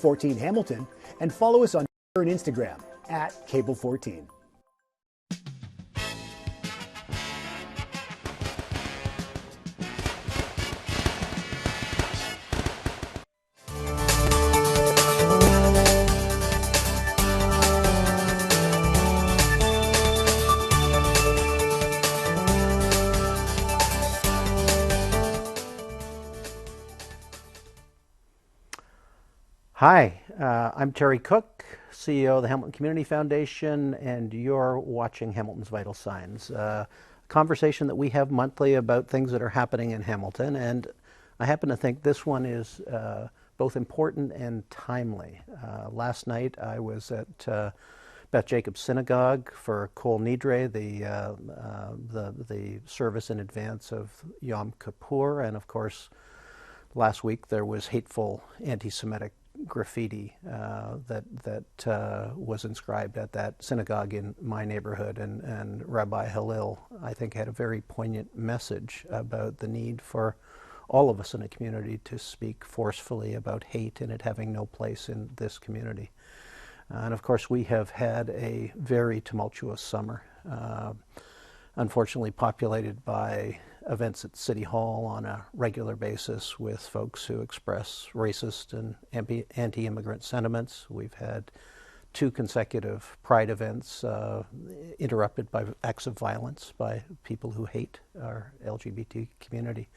14 Hamilton and follow us on Twitter and Instagram at Cable14. Hi, I'm Terry Cooke, CEO of the Hamilton Community Foundation, and you're watching Hamilton's Vital Signs, a conversation that we have monthly about things that are happening in Hamilton, and I happen to think this one is both important and timely. Last night I was at Beth Jacobs Synagogue for Kol Nidre, the service in advance of Yom Kippur, and of course last week there was hateful anti-Semitic graffiti that was inscribed at that synagogue in my neighborhood, and Rabbi Hillel, I think, had a very poignant message about the need for all of us in a community to speak forcefully about hate and it having no place in this community. And of course we have had a very tumultuous summer, unfortunately populated by events at City Hall on a regular basis with folks who express racist and anti-immigrant sentiments. We've had 2 consecutive Pride events interrupted by acts of violence by people who hate our LGBT community.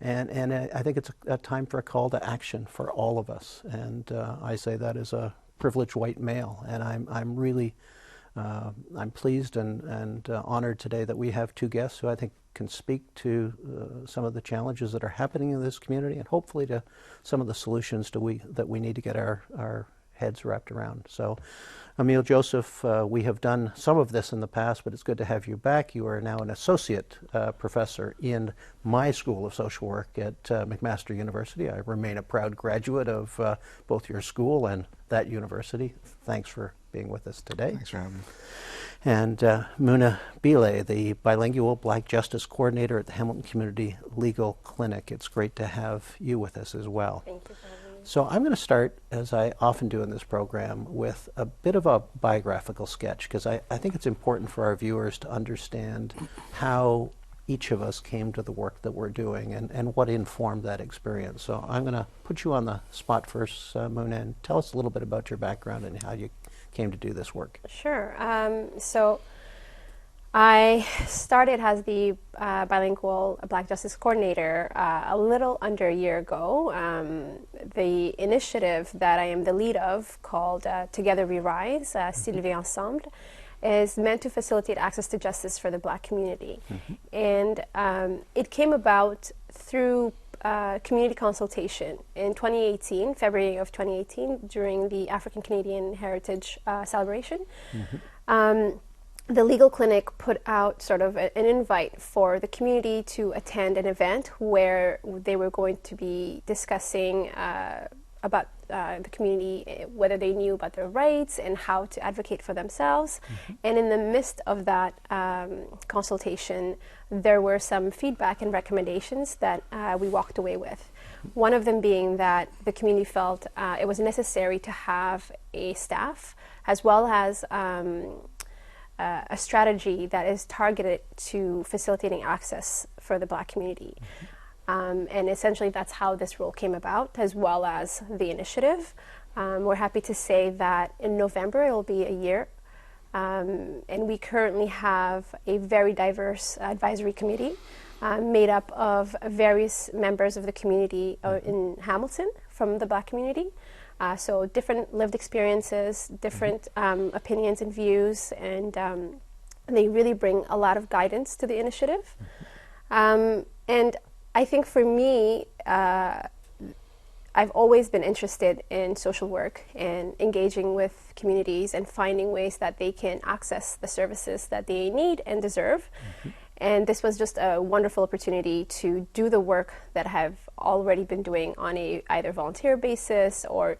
And I think it's a time for a call to action for all of us. And I say that as a privileged white male, and I'm really I'm pleased and honored today that we have 2 guests who I think can speak to some of the challenges that are happening in this community and hopefully to some of the solutions that we need to get our heads wrapped around. So, Ameil Joseph, we have done some of this in the past, but it's good to have you back. You are now an associate professor in my School of Social Work at McMaster University. I remain a proud graduate of both your school and that university. Thanks for being with us today. Thanks for having me. And Mouna Bile, the bilingual Black Justice Coordinator at the Hamilton Community Legal Clinic. It's great to have you with us as well. Thank you for having me. So I'm going to start, as I often do in this program, with a bit of a biographical sketch, because I think it's important for our viewers to understand how each of us came to the work that we're doing and what informed that experience. So I'm going to put you on the spot first, Mouna, and tell us a little bit about your background and how you came to do this work. Sure. So I started as the bilingual Black Justice Coordinator a little under a year ago. The initiative that I am the lead of, called Together We Rise, S'élever Ensemble, is meant to facilitate access to justice for the Black community. And it came about through community consultation in 2018, February of 2018, during the African Canadian Heritage celebration. The legal clinic put out sort of an invite for the community to attend an event where they were going to be discussing about the community, whether they knew about their rights and how to advocate for themselves. And in the midst of that consultation, there were some feedback and recommendations that we walked away with. One of them being that the community felt it was necessary to have a staff as well as a strategy that is targeted to facilitating access for the Black community. And essentially that's how this role came about, as well as the initiative. We're happy to say that in November it will be a year, and we currently have a very diverse advisory committee made up of various members of the community in Hamilton from the Black community. So different lived experiences, different opinions and views, and they really bring a lot of guidance to the initiative. And I think for me, I've always been interested in social work and engaging with communities and finding ways that they can access the services that they need and deserve. And this was just a wonderful opportunity to do the work that I have already been doing on a either volunteer basis or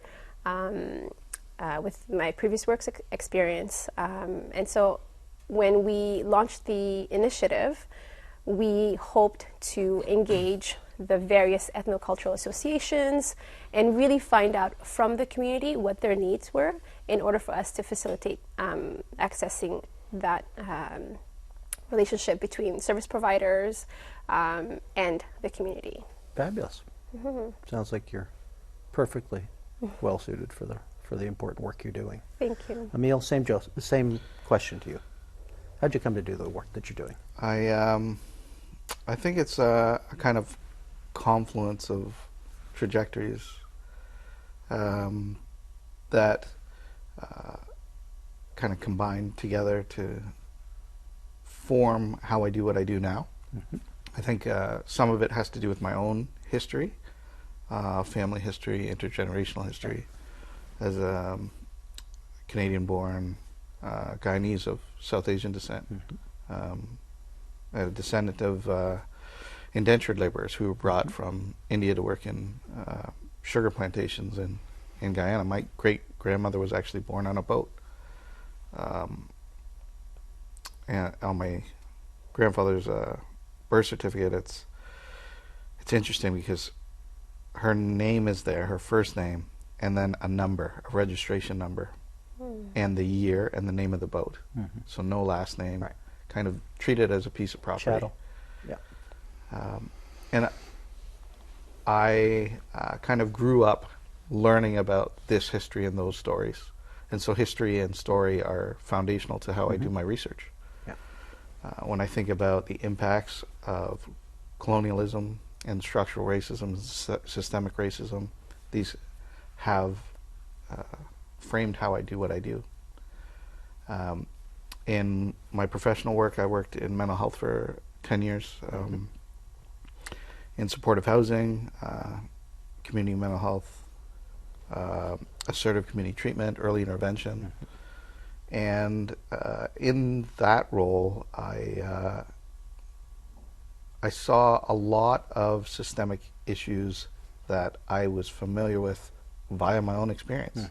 with my previous work experience. And so when we launched the initiative, we hoped to engage the various ethnocultural associations and really find out from the community what their needs were in order for us to facilitate accessing that relationship between service providers and the community. Fabulous. Sounds like you're perfectly well suited for the important work you're doing. Thank you. Ameil, same question to you. How'd you come to do the work that you're doing? I think it's a kind of confluence of trajectories that kind of combine together to form how I do what I do now. I think some of it has to do with my own history, family history, intergenerational history. As a Canadian-born Guyanese of South Asian descent, a descendant of indentured laborers who were brought from India to work in sugar plantations in Guyana. My great-grandmother was actually born on a boat. And on my grandfather's birth certificate, it's interesting because her name is there, her first name, and then a number, a registration number, and the year and the name of the boat. So no last name, Right. kind of treated as a piece of property. Chattel. Yeah. And I kind of grew up learning about this history and those stories. And so history and story are foundational to how I do my research. Yeah. When I think about the impacts of colonialism and structural racism, systemic racism, these have framed how I do what I do. In my professional work, I worked in mental health for 10 years, in supportive housing, community mental health, assertive community treatment, early intervention. And in that role, I saw a lot of systemic issues that I was familiar with via my own experience.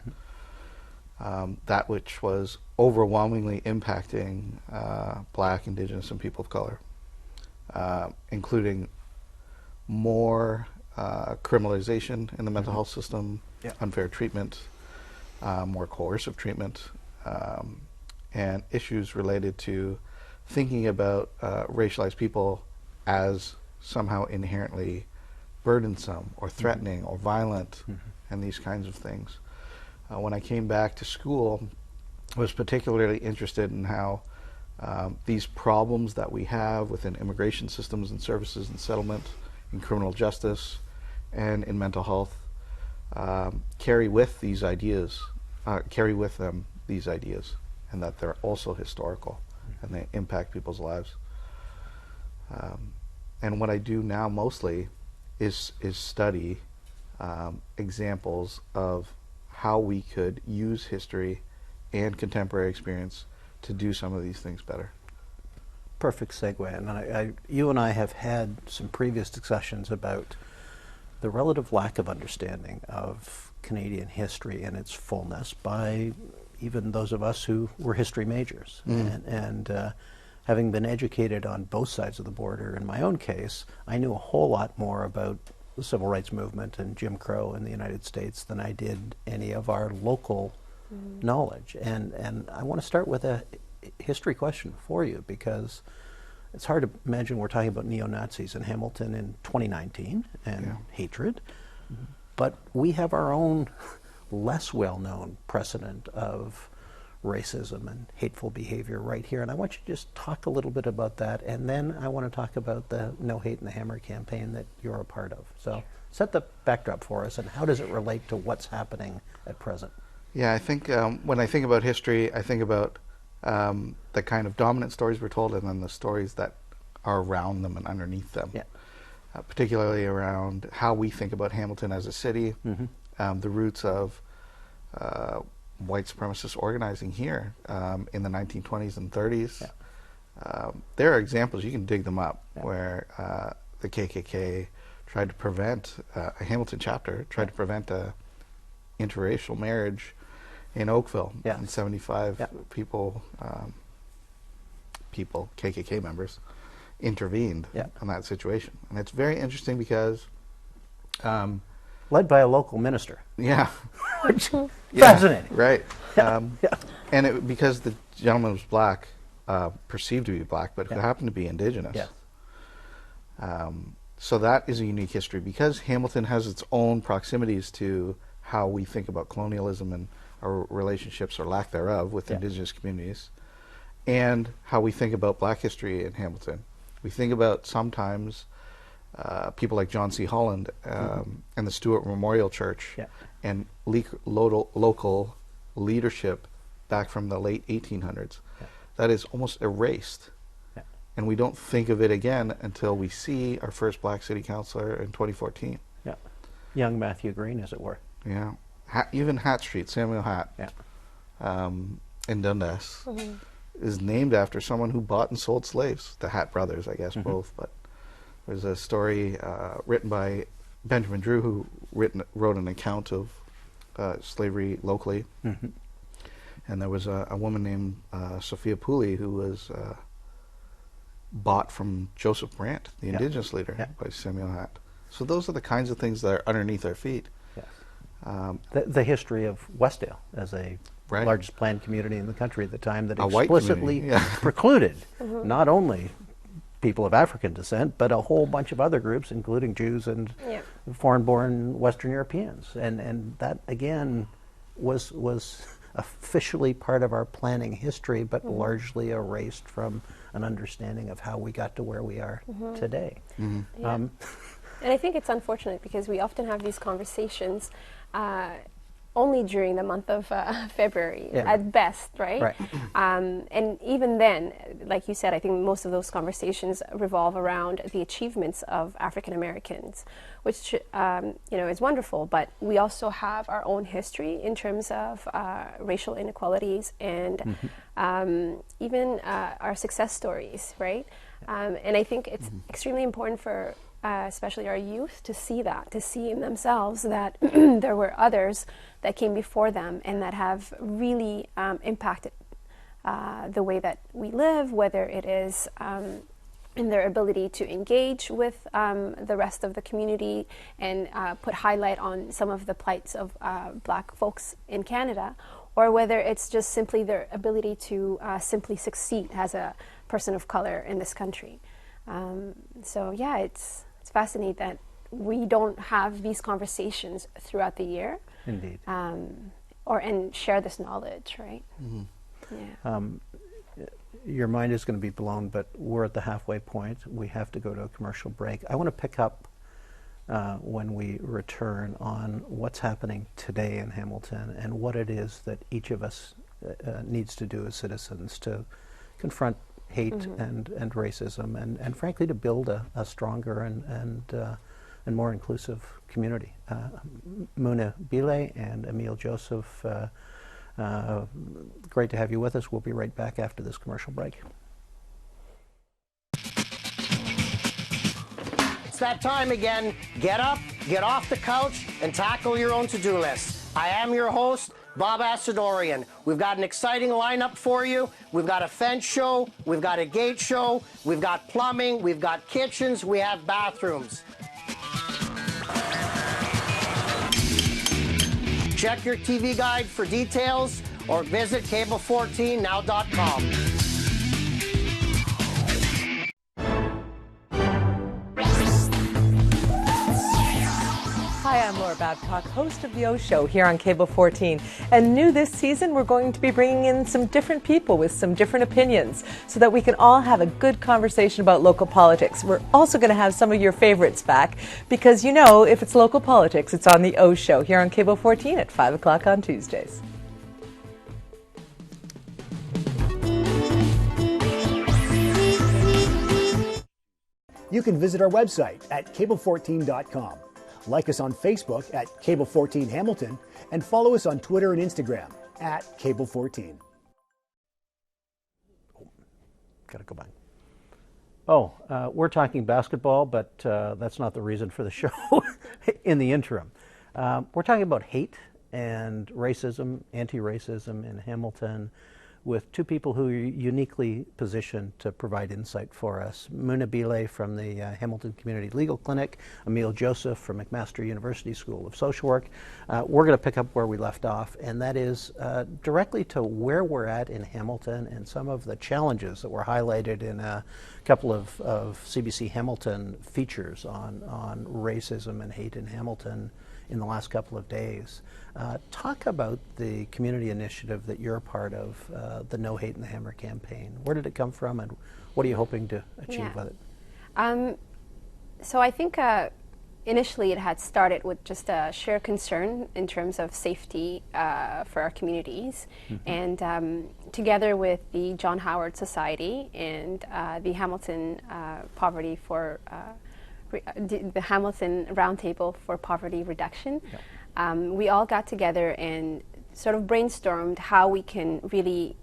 That which was overwhelmingly impacting Black, Indigenous, and people of color, including more criminalization in the mental health system, unfair treatment, more coercive treatment, and issues related to thinking about racialized people as somehow inherently burdensome or threatening or violent, and these kinds of things. When I came back to school, I was particularly interested in how these problems that we have within immigration systems and services and settlement, in criminal justice, and in mental health, carry with these ideas, carry with them these ideas, and that they're also historical and they impact people's lives. And what I do now mostly is study examples of how we could use history and contemporary experience to do some of these things better. Perfect segue. And you and I have had some previous discussions about the relative lack of understanding of Canadian history in its fullness by even those of us who were history majors. And having been educated on both sides of the border, in my own case, I knew a whole lot more about the civil rights movement and Jim Crow in the United States than I did any of our local knowledge. And I want to start with a history question for you, because it's hard to imagine we're talking about neo-Nazis in Hamilton in 2019 and hatred, but we have our own less well-known precedent of racism and hateful behavior right here. And I want you to just talk a little bit about that, and then I want to talk about the No Hate in the Hammer campaign that you're a part of. So set the backdrop for us, and how does it relate to what's happening at present? Yeah, I think when I think about history, I think about the kind of dominant stories we're told, and then the stories that are around them and underneath them. Yeah. Particularly around how we think about Hamilton as a city, the roots of white supremacist organizing here in the 1920s and 30s. There are examples, you can dig them up, where the KKK tried to prevent, a Hamilton chapter tried to prevent a interracial marriage in Oakville, and 75 people, KKK members, intervened in that situation. And it's very interesting because... led by a local minister. Yeah. Fascinating. Right. And because the gentleman was black, perceived to be black, but who happened to be indigenous. Yeah. So that is a unique history because Hamilton has its own proximities to how we think about colonialism and our relationships or lack thereof with indigenous communities, and how we think about black history in Hamilton. We think about sometimes people like John C. Holland and the Stewart Memorial Church and local leadership back from the late 1800s. That is almost erased. And we don't think of it again until we see our first black city councilor in 2014. Yeah. Young Matthew Green, as it were. Yeah. Even Hat Street, Samuel Hatt, in Dundas, is named after someone who bought and sold slaves. The Hatt brothers, I guess, both. But there's a story written by Benjamin Drew, who wrote an account of slavery locally. And there was a woman named Sophia Pooley who was bought from Joseph Brant, the indigenous leader, by Samuel Hatt. So those are the kinds of things that are underneath our feet. The history of Westdale as a largest planned community in the country at the time that explicitly precluded not only people of African descent, but a whole bunch of other groups, including Jews and foreign-born Western Europeans. And that, again, was officially part of our planning history, but largely erased from an understanding of how we got to where we are today. And I think it's unfortunate because we often have these conversations only during the month of February, at best, right? And even then, like you said, I think most of those conversations revolve around the achievements of African Americans, which is wonderful. But we also have our own history in terms of racial inequalities and even our success stories, right? And I think it's extremely important for especially our youth to see in themselves that there were others that came before them and that have really impacted the way that we live, whether it is in their ability to engage with the rest of the community and put highlight on some of the plights of black folks in Canada, or whether it's just simply their ability to simply succeed as a person of color in this country. So yeah, it's fascinating that we don't have these conversations throughout the year. Indeed. And share this knowledge, right? Your mind is going to be blown, but we're at the halfway point. We have to go to a commercial break. I want to pick up when we return on what's happening today in Hamilton and what it is that each of us needs to do as citizens to confront hate and racism and frankly to build a stronger and more inclusive community. Mouna Bile and Ameil Joseph, great to have you with us. We'll be right back after this commercial break. It's that time again. Get up, get off the couch, and tackle your own to-do list. I am your host, Bob Asadorian. We've got an exciting lineup for you. We've got a fence show, we've got a gate show, we've got plumbing, we've got kitchens, we have bathrooms. Check your TV guide for details or visit cable14now.com. Hi, I'm Laura Babcock, host of The O Show here on Cable 14. And new this season, we're going to be bringing in some different people with some different opinions so that we can all have a good conversation about local politics. We're also going to have some of your favorites back because, you know, if it's local politics, it's on The O Show here on Cable 14 at 5 o'clock on Tuesdays. You can visit our website at cable14.com. Like us on Facebook at Cable 14 Hamilton, and follow us on Twitter and Instagram at Cable 14. Gotta go back. We're talking basketball, but that's not the reason for the show in the interim. We're talking about hate and racism, anti-racism in Hamilton. with two people who are uniquely positioned to provide insight for us. Mouna Bile from the Hamilton Community Legal Clinic, Ameil Joseph from McMaster University School of Social Work. We're going to pick up where we left off, and that is directly to where we're at in Hamilton and some of the challenges that were highlighted in a couple of CBC Hamilton features on racism and hate in Hamilton in the last couple of days. Talk about the community initiative that you're a part of, the No Hate in the Hammer campaign. Where did it come from, and what are you hoping to achieve with it? So I think initially it had started with just a shared concern in terms of safety for our communities. And together with the John Howard Society and the Hamilton the Hamilton Roundtable for Poverty Reduction, we all got together and sort of brainstormed how we can really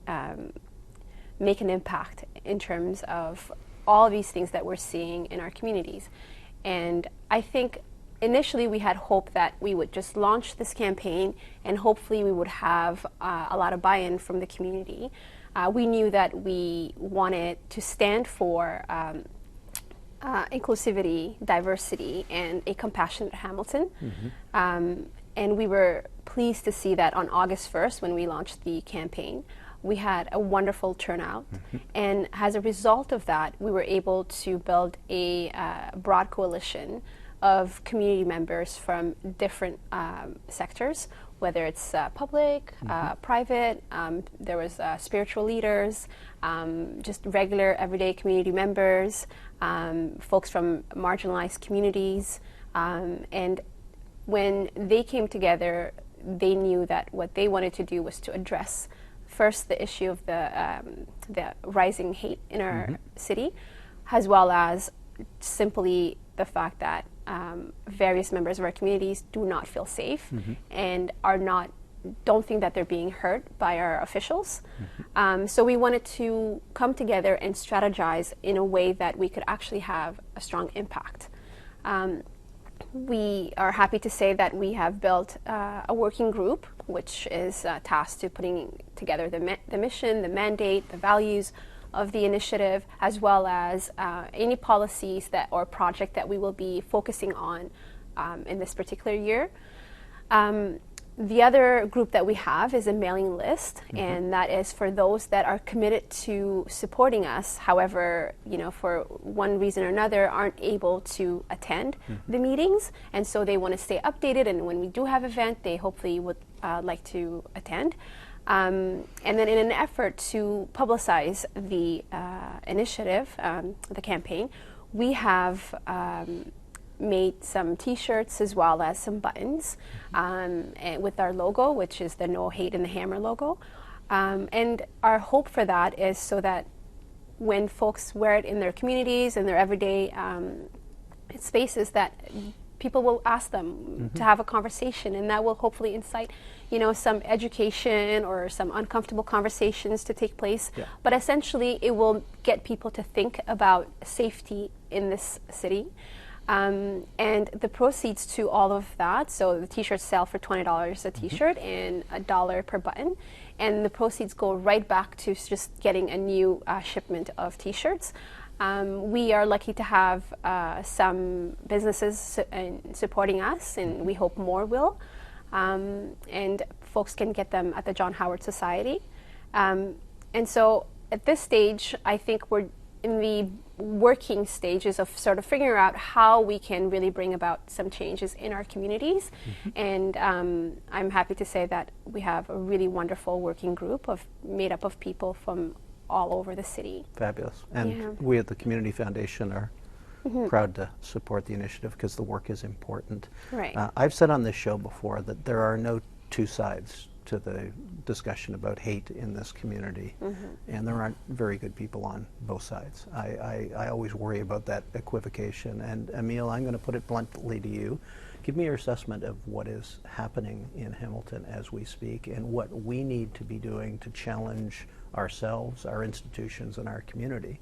make an impact in terms of all these things that we're seeing in our communities. And I think initially we had hoped that we would just launch this campaign and hopefully we would have a lot of buy-in from the community. We knew that we wanted to stand for inclusivity, diversity, and a compassionate Hamilton. And we were pleased to see that on August 1st, when we launched the campaign, we had a wonderful turnout. And as a result of that, we were able to build a broad coalition of community members from different sectors, whether it's public, private, there was spiritual leaders, just regular everyday community members, folks from marginalized communities. And when they came together, they knew that what they wanted to do was to address first the issue of the rising hate in our city, as well as simply the fact that various members of our communities do not feel safe and don't think that they're being heard by our officials. So we wanted to come together and strategize in a way that we could actually have a strong impact. We are happy to say that we have built a working group which is tasked to putting together the mission, the mandate, the values of the initiative, as well as any policies or project that we will be focusing on in this particular year. The other group that we have is a mailing list, and that is for those that are committed to supporting us, however, for one reason or another aren't able to attend the meetings, and so they want to stay updated, and when we do have an event, they hopefully would like to attend. And then in an effort to publicize the initiative, the campaign, we have made some t-shirts as well as some buttons with our logo, which is the No Hate in the Hammer logo. And our hope for that is so that when folks wear it in their communities and their everyday spaces, that people will ask them to have a conversation, and that will hopefully incite some education or some uncomfortable conversations to take place. But essentially it will get people to think about safety in this city. And the proceeds to all of that, so the t-shirts sell for $20 a t-shirt and $1 per button, and the proceeds go right back to just getting a new shipment of t-shirts. We are lucky to have some businesses supporting us, and we hope more will. And folks can get them at the John Howard Society. And so at this stage, I think we're in the working stages of sort of figuring out how we can really bring about some changes in our communities. And I'm happy to say that we have a really wonderful working group made up of people from all over the city. Fabulous. And we at the Community Foundation are proud to support the initiative because the work is important. Right. I've said on this show before that there are no two sides to the discussion about hate in this community, and there aren't very good people on both sides. I always worry about that equivocation. And Ameil, I'm going to put it bluntly to you. Give me your assessment of what is happening in Hamilton as we speak and what we need to be doing to challenge ourselves, our institutions, and our community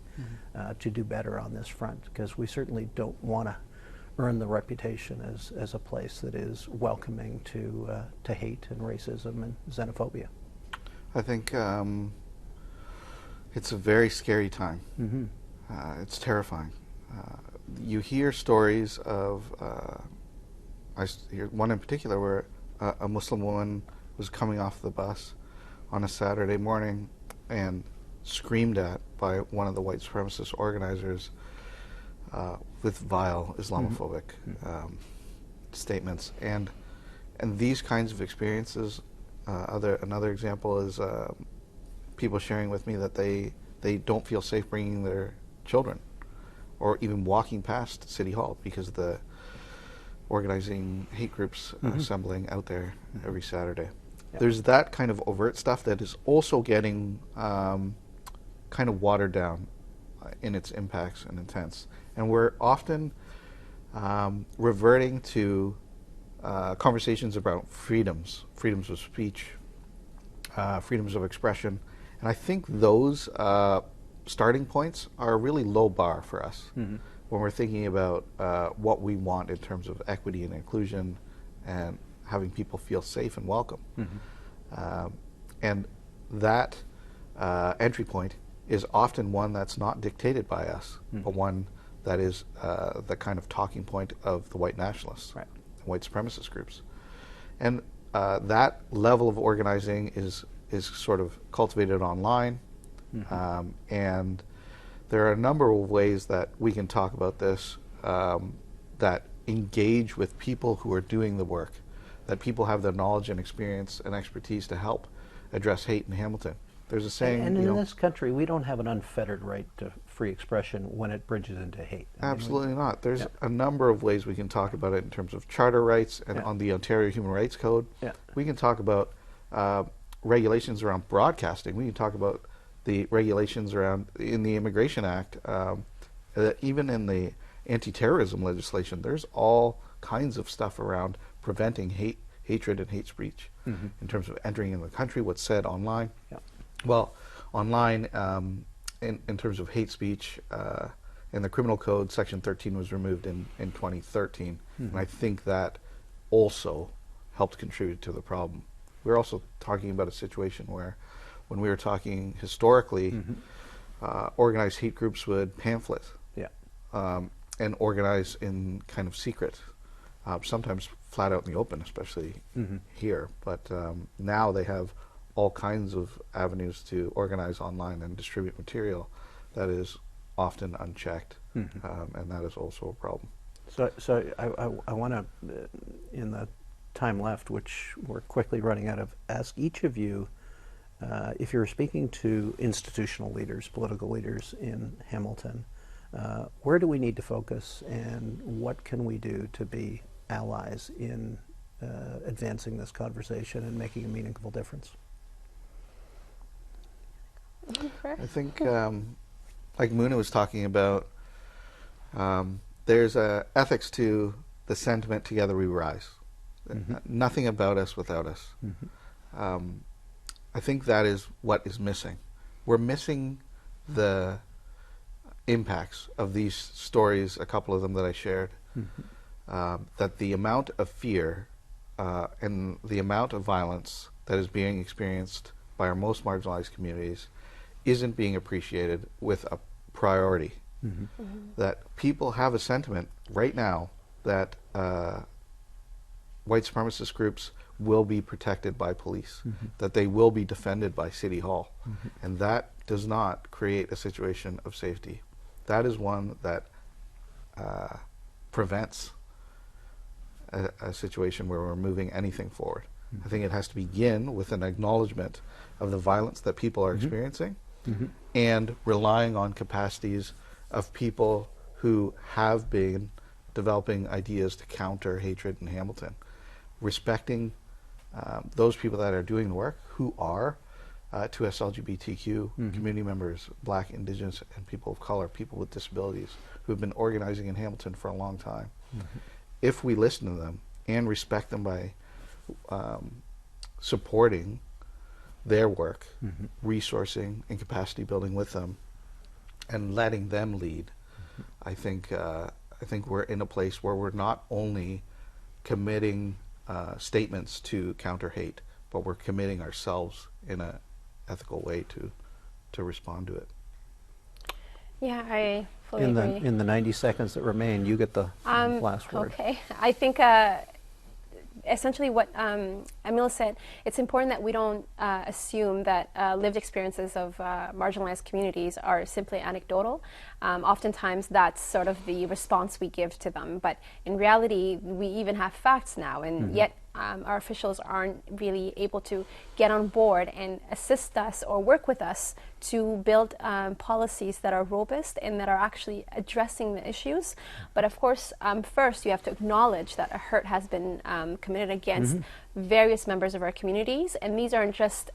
to do better on this front, because we certainly don't want to earn the reputation as a place that is welcoming to hate and racism and xenophobia. I think It's a very scary time. It's terrifying. You hear stories of, I hear one in particular where a Muslim woman was coming off the bus on a Saturday morning and screamed at by one of the white supremacist organizers with vile Islamophobic statements. And these kinds of experiences, another example is people sharing with me that they don't feel safe bringing their children or even walking past City Hall because of the organizing hate groups assembling out there every Saturday. Yeah. There's that kind of overt stuff that is also getting kind of watered down in its impacts and intents. And we're often reverting to conversations about freedoms of speech, freedoms of expression. And I think those starting points are a really low bar for us when we're thinking about what we want in terms of equity and inclusion and having people feel safe and welcome. And that entry point is often one that's not dictated by us, but one that is the kind of talking point of the white nationalists, right, white supremacist groups. And that level of organizing is sort of cultivated online. And there are a number of ways that we can talk about this that engage with people who are doing the work, that people have the knowledge and experience and expertise to help address hate in Hamilton. There's a saying, and in this country, we don't have an unfettered right to free expression when it bridges into hate. Absolutely not. There's a number of ways we can talk about it in terms of charter rights and on the Ontario Human Rights Code. We can talk about regulations around broadcasting. We can talk about the regulations around in the Immigration Act, even in the anti-terrorism legislation. There's all kinds of stuff around preventing hatred and hate speech in terms of entering in the country, what's said online. Well, online, in terms of hate speech, in the criminal code, Section 13 was removed in 2013, and I think that also helped contribute to the problem. We're also talking about a situation where, when we were talking historically, organized hate groups would pamphlet and organize in kind of secret, sometimes flat out in the open, especially here. But now they have all kinds of avenues to organize online and distribute material that is often unchecked, and that is also a problem. So I want to, in the time left, which we're quickly running out of, ask each of you, if you're speaking to institutional leaders, political leaders in Hamilton, where do we need to focus, and what can we do to be allies in advancing this conversation and making a meaningful difference? I think, like Mouna was talking about, there's a ethics to the sentiment "Together we rise." Nothing about us without us. I think that is what is missing. We're missing the impacts of these stories, a couple of them that I shared, that the amount of fear and the amount of violence that is being experienced by our most marginalized communities isn't being appreciated with a priority. That people have a sentiment right now that white supremacist groups will be protected by police, that they will be defended by City Hall, and that does not create a situation of safety. That is one that prevents a situation where we're moving anything forward. I think it has to begin with an acknowledgement of the violence that people are experiencing, and relying on capacities of people who have been developing ideas to counter hatred in Hamilton, respecting those people that are doing the work, who are to us LGBTQ community members, Black, Indigenous, and people of color, people with disabilities, who have been organizing in Hamilton for a long time. If we listen to them and respect them by supporting their work, resourcing and capacity building with them, and letting them lead, I think we're in a place where we're not only committing statements to counter hate, but we're committing ourselves in an ethical way to to respond to it. Yeah, I fully agree. In the 90 seconds that remain, you get the last word. Okay. I think essentially what Ameil said, it's important that we don't assume that lived experiences of marginalized communities are simply anecdotal. Oftentimes that's sort of the response we give to them, but in reality we even have facts now, and yet our officials aren't really able to get on board and assist us or work with us to build policies that are robust and that are actually addressing the issues. But of course, first you have to acknowledge that a hurt has been committed against various members of our communities, and these aren't just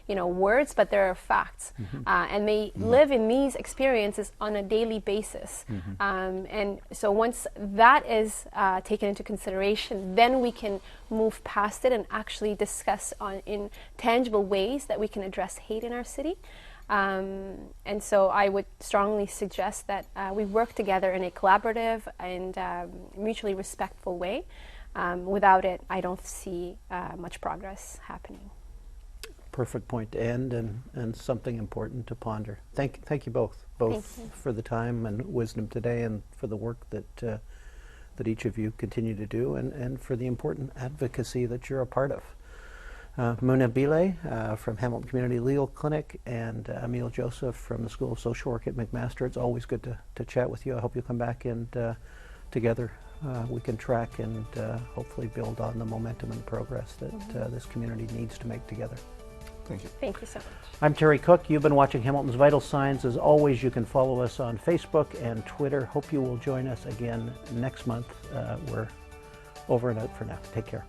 words, but there are facts, and they live in these experiences on a daily basis. And so once that is taken into consideration, then we can move past it and actually discuss in tangible ways that we can address hate in our city. And so I would strongly suggest that we work together in a collaborative and mutually respectful way. Without it, I don't see much progress happening. Perfect point to end, and something important to ponder. Thank you both for the time and wisdom today, and for the work that each of you continue to do, and for the important advocacy that you're a part of. Mouna Bile from Hamilton Community Legal Clinic, and Ameil Joseph from the School of Social Work at McMaster. It's always good to chat with you. I hope you'll come back, and together we can track and hopefully build on the momentum and progress that this community needs to make together. Thank you. Thank you so much. I'm Terry Cooke. You've been watching Hamilton's Vital Signs. As always, you can follow us on Facebook and Twitter. Hope you will join us again next month. We're over and out for now. Take care.